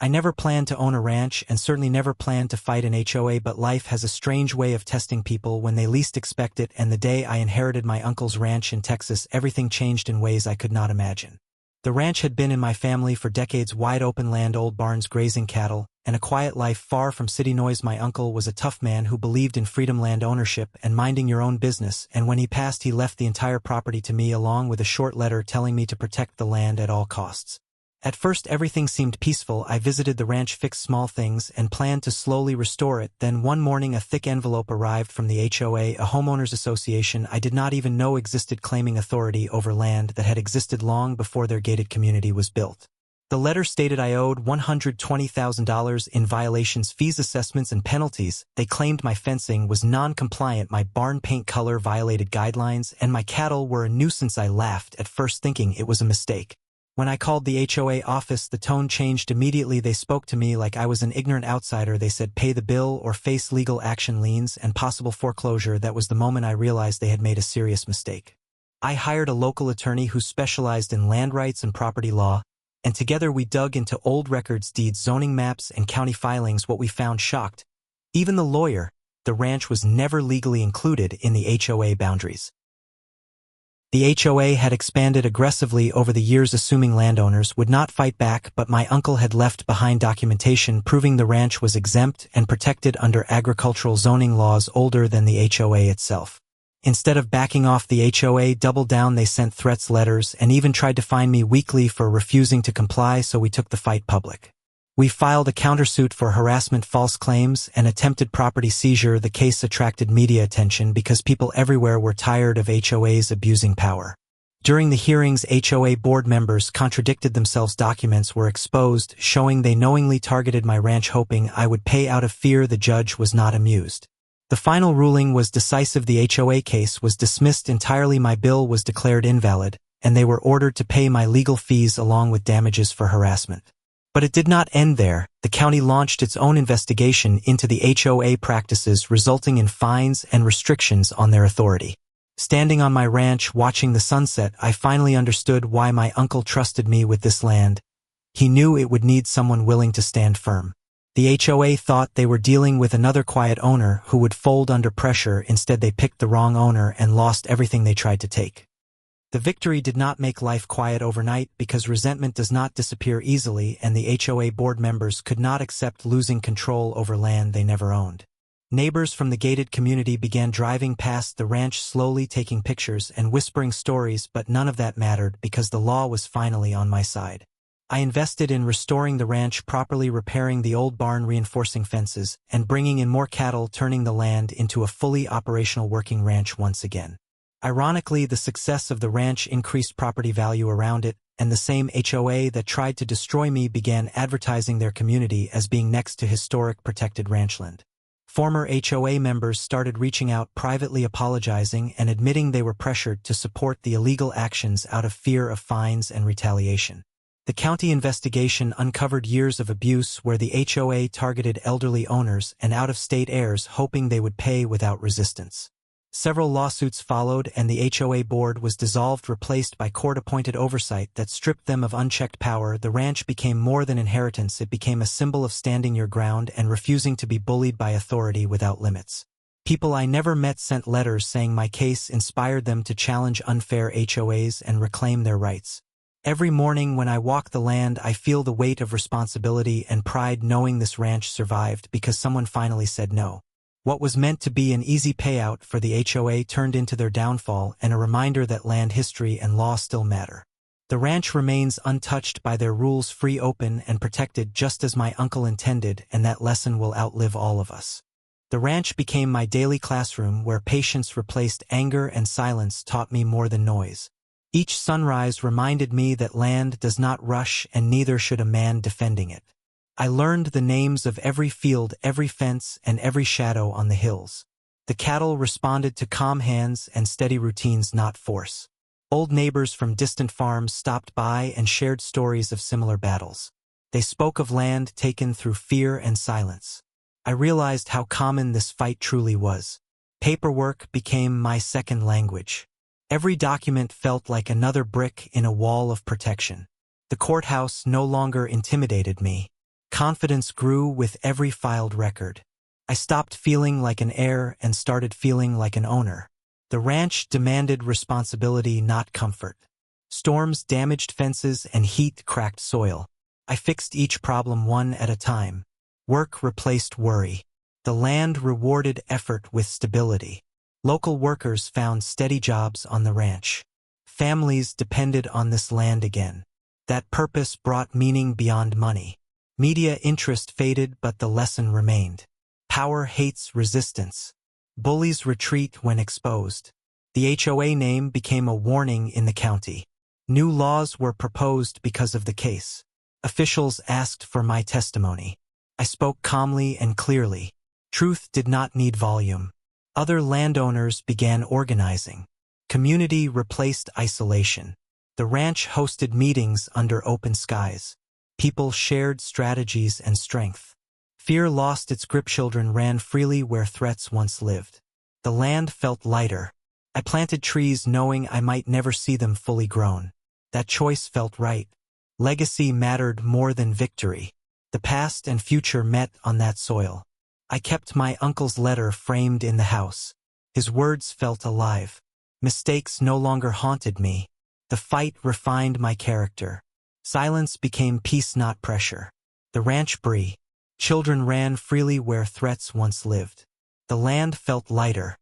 I never planned to own a ranch and certainly never planned to fight an HOA, but life has a strange way of testing people when they least expect it, and the day I inherited my uncle's ranch in Texas, everything changed in ways I could not imagine. The ranch had been in my family for decades: wide open land, old barns, grazing cattle, and a quiet life far from city noise. My uncle was a tough man who believed in freedom, land ownership, and minding your own business, and when he passed he left the entire property to me along with a short letter telling me to protect the land at all costs. At first everything seemed peaceful. I visited the ranch, fixed small things, and planned to slowly restore it. Then one morning a thick envelope arrived from the HOA, a homeowners association I did not even know existed, claiming authority over land that had existed long before their gated community was built. The letter stated I owed $120,000 in violations, fees, assessments, and penalties. They claimed my fencing was non-compliant, my barn paint color violated guidelines, and my cattle were a nuisance. I laughed at first, thinking it was a mistake. When I called the HOA office, the tone changed immediately. They spoke to me like I was an ignorant outsider. They said pay the bill or face legal action, liens, and possible foreclosure. That was the moment I realized they had made a serious mistake. I hired a local attorney who specialized in land rights and property law, and together we dug into old records, deeds, zoning maps, and county filings. What we found shocked even the lawyer. The ranch was never legally included in the HOA boundaries. The HOA had expanded aggressively over the years, assuming landowners would not fight back, but my uncle had left behind documentation proving the ranch was exempt and protected under agricultural zoning laws older than the HOA itself. Instead of backing off, the HOA doubled down. They sent threats, letters, and even tried to fine me weekly for refusing to comply, so we took the fight public. We filed a countersuit for harassment, false claims, and attempted property seizure. The case attracted media attention because people everywhere were tired of HOAs abusing power. During the hearings, HOA board members contradicted themselves. Documents were exposed showing they knowingly targeted my ranch, hoping I would pay out of fear. The judge was not amused. The final ruling was decisive. The HOA case was dismissed entirely. My bill was declared invalid, and they were ordered to pay my legal fees along with damages for harassment. But it did not end there. The county launched its own investigation into the HOA practices, resulting in fines and restrictions on their authority. Standing on my ranch, watching the sunset, I finally understood why my uncle trusted me with this land. He knew it would need someone willing to stand firm. The HOA thought they were dealing with another quiet owner who would fold under pressure. Instead, they picked the wrong owner and lost everything they tried to take. The victory did not make life quiet overnight, because resentment does not disappear easily, and the HOA board members could not accept losing control over land they never owned. Neighbors from the gated community began driving past the ranch slowly, taking pictures and whispering stories, but none of that mattered because the law was finally on my side. I invested in restoring the ranch properly, repairing the old barn, reinforcing fences, and bringing in more cattle, turning the land into a fully operational working ranch once again. Ironically, the success of the ranch increased property value around it, and the same HOA that tried to destroy me began advertising their community as being next to historic protected ranchland. Former HOA members started reaching out, privately apologizing and admitting they were pressured to support the illegal actions out of fear of fines and retaliation. The county investigation uncovered years of abuse where the HOA targeted elderly owners and out-of-state heirs, hoping they would pay without resistance. Several lawsuits followed, and the HOA board was dissolved, replaced by court-appointed oversight that stripped them of unchecked power. The ranch became more than inheritance. It became a symbol of standing your ground and refusing to be bullied by authority without limits. People I never met sent letters saying my case inspired them to challenge unfair HOAs and reclaim their rights. Every morning when I walk the land, I feel the weight of responsibility and pride, knowing this ranch survived because someone finally said no. What was meant to be an easy payout for the HOA turned into their downfall, and a reminder that land, history, and law still matter. The ranch remains untouched by their rules, free, open, and protected just as my uncle intended, and that lesson will outlive all of us. The ranch became my daily classroom where patience replaced anger and silence taught me more than noise. Each sunrise reminded me that land does not rush, and neither should a man defending it. I learned the names of every field, every fence, and every shadow on the hills. The cattle responded to calm hands and steady routines, not force. Old neighbors from distant farms stopped by and shared stories of similar battles. They spoke of land taken through fear and silence. I realized how common this fight truly was. Paperwork became my second language. Every document felt like another brick in a wall of protection. The courthouse no longer intimidated me. Confidence grew with every filed record. I stopped feeling like an heir and started feeling like an owner. The ranch demanded responsibility, not comfort. Storms damaged fences and heat cracked soil. I fixed each problem one at a time. Work replaced worry. The land rewarded effort with stability. Local workers found steady jobs on the ranch. Families depended on this land again. That purpose brought meaning beyond money. Media interest faded, but the lesson remained. Power hates resistance. Bullies retreat when exposed. The HOA name became a warning in the county. New laws were proposed because of the case. Officials asked for my testimony. I spoke calmly and clearly. Truth did not need volume. Other landowners began organizing. Community replaced isolation. The ranch hosted meetings under open skies. People shared strategies and strength. Fear lost its grip. Children ran freely where threats once lived. The land felt lighter. I planted trees knowing I might never see them fully grown. That choice felt right. Legacy mattered more than victory. The past and future met on that soil. I kept my uncle's letter framed in the house. His words felt alive. Mistakes no longer haunted me. The fight refined my character. Silence became peace, not pressure. The ranch breathed. Children ran freely where threats once lived. The land felt lighter.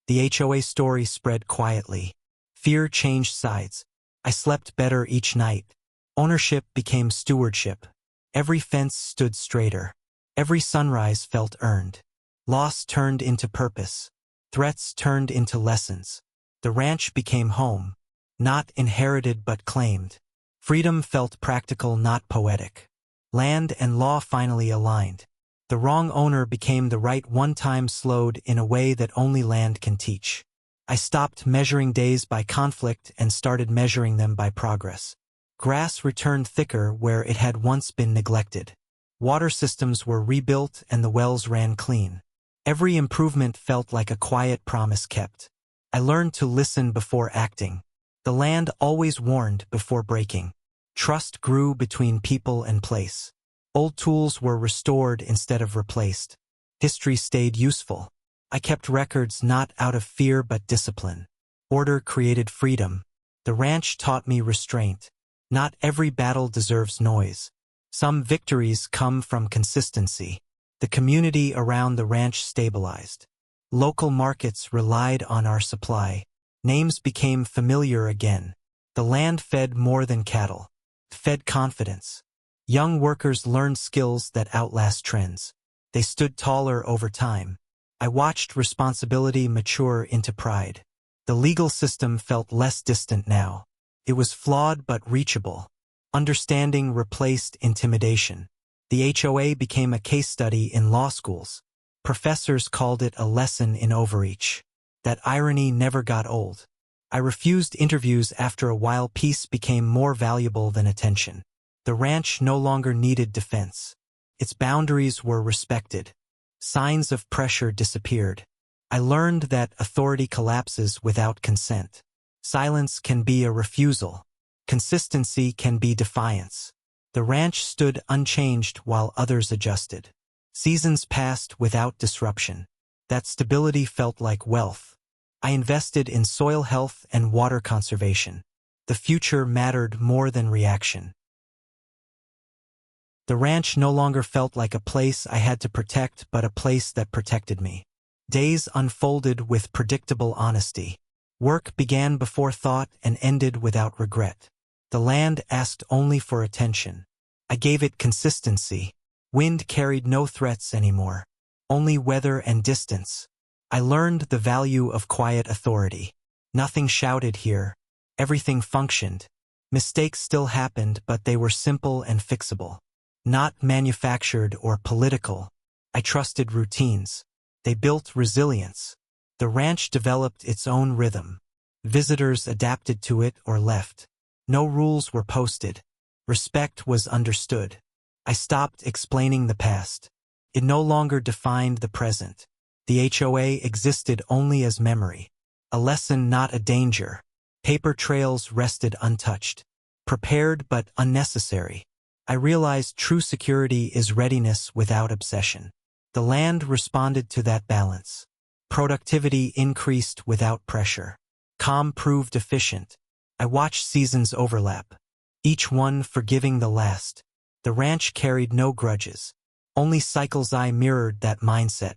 The HOA story spread quietly. Fear changed sides. I slept better each night. Ownership became stewardship. Every fence stood straighter. Every sunrise felt earned. Loss turned into purpose. Threats turned into lessons. The ranch became home. Not inherited but claimed. Freedom felt practical, not poetic. Land and law finally aligned. The wrong owner became the right one. Time slowed in a way that only land can teach. I stopped measuring days by conflict and started measuring them by progress. Grass returned thicker where it had once been neglected. Water systems were rebuilt and the wells ran clean. Every improvement felt like a quiet promise kept. I learned to listen before acting. The land always warned before breaking. Trust grew between people and place. Old tools were restored instead of replaced. History stayed useful. I kept records not out of fear but discipline. Order created freedom. The ranch taught me restraint. Not every battle deserves noise. Some victories come from consistency. The community around the ranch stabilized. Local markets relied on our supply. Names became familiar again. The land fed more than cattle. It fed confidence. Young workers learned skills that outlast trends. They stood taller over time. I watched responsibility mature into pride. The legal system felt less distant now. It was flawed but reachable. Understanding replaced intimidation. The HOA became a case study in law schools. Professors called it a lesson in overreach. That irony never got old. I refused interviews after a while. Peace became more valuable than attention. The ranch no longer needed defense. Its boundaries were respected. Signs of pressure disappeared. I learned that authority collapses without consent. Silence can be a refusal. Consistency can be defiance. The ranch stood unchanged while others adjusted. Seasons passed without disruption. That stability felt like wealth. I invested in soil health and water conservation. The future mattered more than reaction. The ranch no longer felt like a place I had to protect but a place that protected me. Days unfolded with predictable honesty. Work began before thought and ended without regret. The land asked only for attention. I gave it consistency. Wind carried no threats anymore. Only weather and distance. I learned the value of quiet authority. Nothing shouted here. Everything functioned. Mistakes still happened, but they were simple and fixable. Not manufactured or political. I trusted routines. They built resilience. The ranch developed its own rhythm. Visitors adapted to it or left. No rules were posted. Respect was understood. I stopped explaining the past. It no longer defined the present. The HOA existed only as memory. A lesson, not a danger. Paper trails rested untouched. Prepared but unnecessary. I realized true security is readiness without obsession. The land responded to that balance. Productivity increased without pressure. Calm proved efficient. I watched seasons overlap, each one forgiving the last. The ranch carried no grudges. Only cycles. I mirrored that mindset.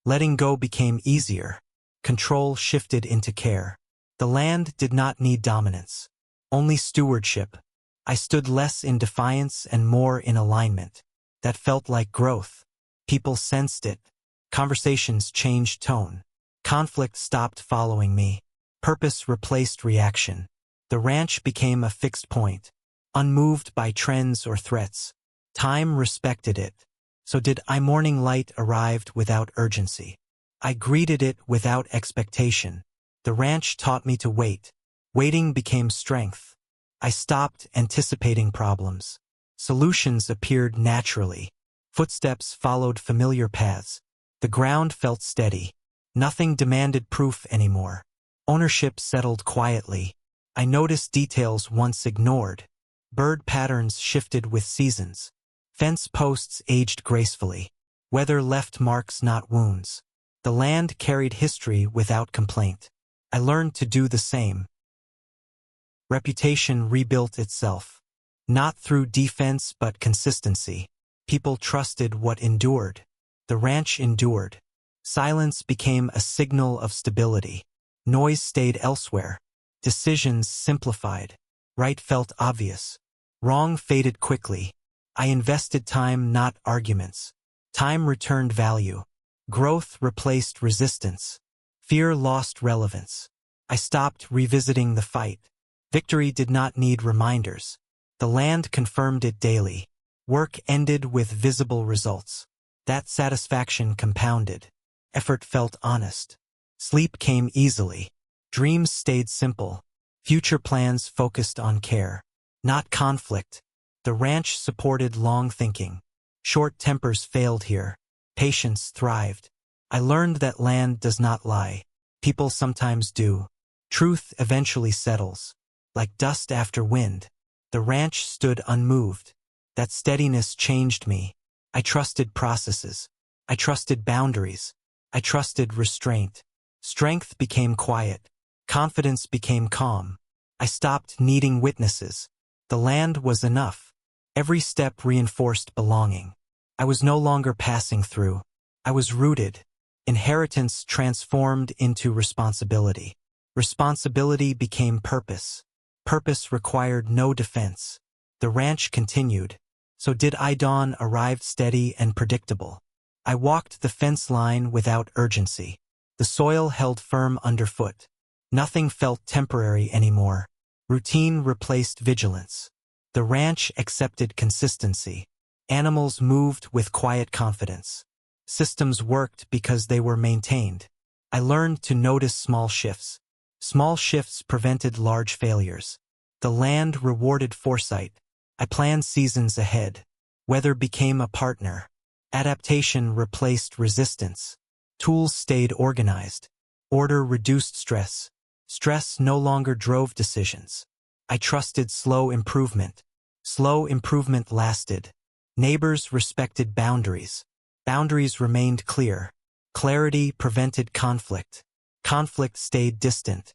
Letting go became easier. Control shifted into care. The land did not need dominance, only stewardship. I stood less in defiance and more in alignment. That felt like growth. People sensed it. Conversations changed tone. Conflict stopped following me. Purpose replaced reaction. The ranch became a fixed point, unmoved by trends or threats. Time respected it. So did I. Morning light arrived without urgency. I greeted it without expectation. The ranch taught me to wait. Waiting became strength. I stopped anticipating problems. Solutions appeared naturally. Footsteps followed familiar paths. The ground felt steady. Nothing demanded proof anymore. Ownership settled quietly. I noticed details once ignored. Bird patterns shifted with seasons. Fence posts aged gracefully. Weather left marks, not wounds. The land carried history without complaint. I learned to do the same. Reputation rebuilt itself. Not through defense but consistency. People trusted what endured. The ranch endured. Silence became a signal of stability. Noise stayed elsewhere. Decisions simplified. Right felt obvious. Wrong faded quickly. I invested time, not arguments. Time returned value. Growth replaced resistance. Fear lost relevance. I stopped revisiting the fight. Victory did not need reminders. The land confirmed it daily. Work ended with visible results. That satisfaction compounded. Effort felt honest. Sleep came easily. Dreams stayed simple. Future plans focused on care, not conflict. The ranch supported long thinking. Short tempers failed here. Patience thrived. I learned that land does not lie. People sometimes do. Truth eventually settles. Like dust after wind. The ranch stood unmoved. That steadiness changed me. I trusted processes. I trusted boundaries. I trusted restraint. Strength became quiet. Confidence became calm. I stopped needing witnesses. The land was enough. Every step reinforced belonging. I was no longer passing through. I was rooted. Inheritance transformed into responsibility. Responsibility became purpose. Purpose required no defense. The ranch continued. So did I. Dawn arrived steady and predictable. I walked the fence line without urgency. The soil held firm underfoot. Nothing felt temporary anymore. Routine replaced vigilance. The ranch accepted consistency. Animals moved with quiet confidence. Systems worked because they were maintained. I learned to notice small shifts. Small shifts prevented large failures. The land rewarded foresight. I planned seasons ahead. Weather became a partner. Adaptation replaced resistance. Tools stayed organized. Order reduced stress. Stress no longer drove decisions. I trusted slow improvement. Slow improvement lasted. Neighbors respected boundaries. Boundaries remained clear. Clarity prevented conflict. Conflict stayed distant.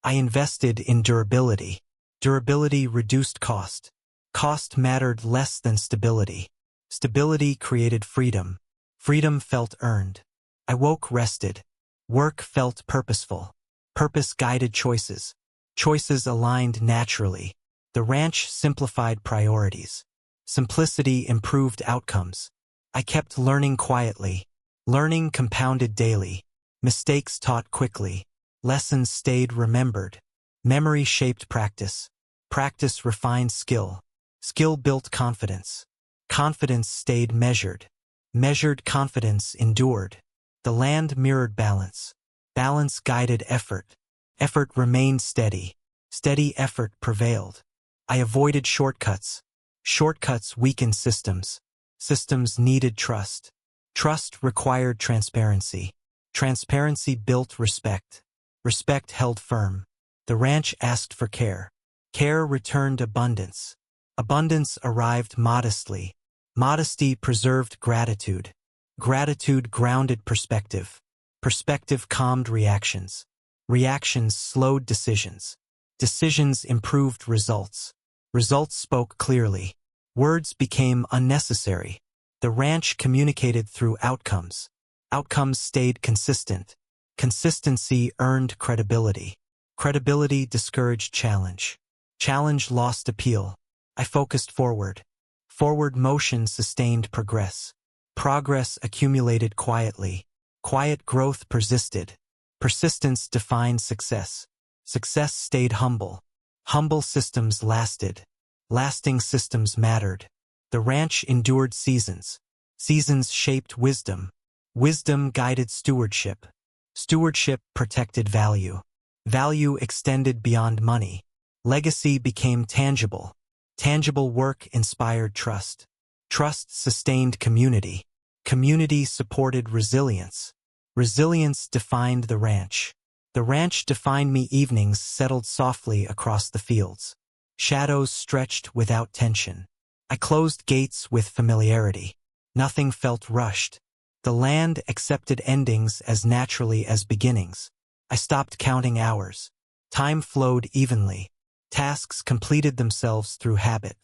I invested in durability. Durability reduced cost. Cost mattered less than stability. Stability created freedom. Freedom felt earned. I woke rested. Work felt purposeful. Purpose guided choices. Choices aligned naturally. The ranch simplified priorities. Simplicity improved outcomes. I kept learning quietly. Learning compounded daily. Mistakes taught quickly. Lessons stayed remembered. Memory shaped practice. Practice refined skill. Skill built confidence. Confidence stayed measured. Measured confidence endured. The land mirrored balance. Balance guided effort. Effort remained steady. Steady effort prevailed. I avoided shortcuts. Shortcuts weakened systems. Systems needed trust. Trust required transparency. Transparency built respect. Respect held firm. The ranch asked for care. Care returned abundance. Abundance arrived modestly. Modesty preserved gratitude. Gratitude grounded perspective. Perspective calmed reactions. Reactions slowed decisions. Decisions improved results. Results spoke clearly. Words became unnecessary. The ranch communicated through outcomes. Outcomes stayed consistent. Consistency earned credibility. Credibility discouraged challenge. Challenge lost appeal. I focused forward. Forward motion sustained progress. Progress accumulated quietly. Quiet growth persisted. Persistence defined success. Success stayed humble. Humble systems lasted. Lasting systems mattered. The ranch endured seasons. Seasons shaped wisdom. Wisdom guided stewardship. Stewardship protected value. Value extended beyond money. Legacy became tangible. Tangible work inspired trust. Trust sustained community. Community supported resilience. Resilience defined the ranch. The ranch defined me. Evenings settled softly across the fields. Shadows stretched without tension. I closed gates with familiarity. Nothing felt rushed. The land accepted endings as naturally as beginnings. I stopped counting hours. Time flowed evenly. Tasks completed themselves through habit.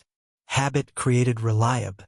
Habit created reliability.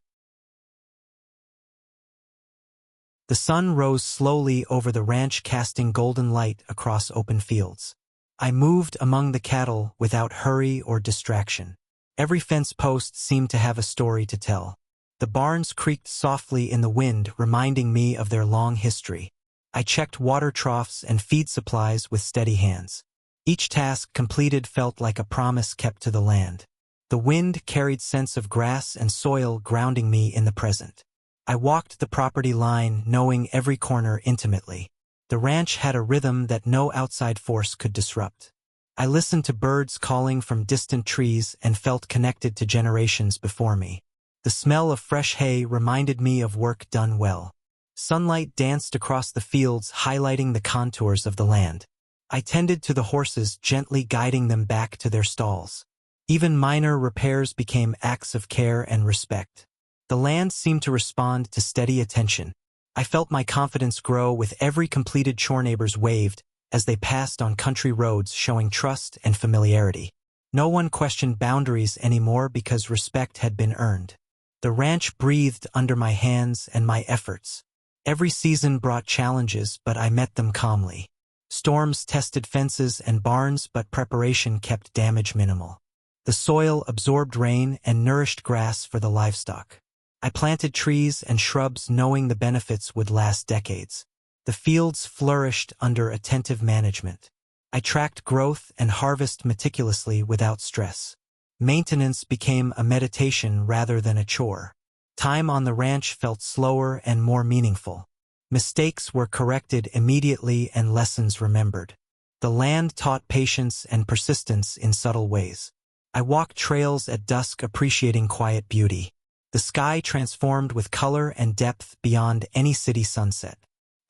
The sun rose slowly over the ranch, casting golden light across open fields. I moved among the cattle without hurry or distraction. Every fence post seemed to have a story to tell. The barns creaked softly in the wind, reminding me of their long history. I checked water troughs and feed supplies with steady hands. Each task completed felt like a promise kept to the land. The wind carried scents of grass and soil, grounding me in the present. I walked the property line, knowing every corner intimately. The ranch had a rhythm that no outside force could disrupt. I listened to birds calling from distant trees and felt connected to generations before me. The smell of fresh hay reminded me of work done well. Sunlight danced across the fields, highlighting the contours of the land. I tended to the horses, gently guiding them back to their stalls. Even minor repairs became acts of care and respect. The land seemed to respond to steady attention. I felt my confidence grow with every completed chore. Neighbors waved as they passed on country roads, showing trust and familiarity. No one questioned boundaries anymore because respect had been earned. The ranch breathed under my hands and my efforts. Every season brought challenges, but I met them calmly. Storms tested fences and barns, but preparation kept damage minimal. The soil absorbed rain and nourished grass for the livestock. I planted trees and shrubs, knowing the benefits would last decades. The fields flourished under attentive management. I tracked growth and harvest meticulously without stress. Maintenance became a meditation rather than a chore. Time on the ranch felt slower and more meaningful. Mistakes were corrected immediately and lessons remembered. The land taught patience and persistence in subtle ways. I walked trails at dusk, appreciating quiet beauty. The sky transformed with color and depth beyond any city sunset.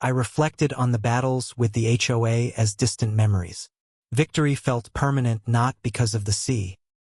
I reflected on the battles with the HOA as distant memories. Victory felt permanent not because of the sea,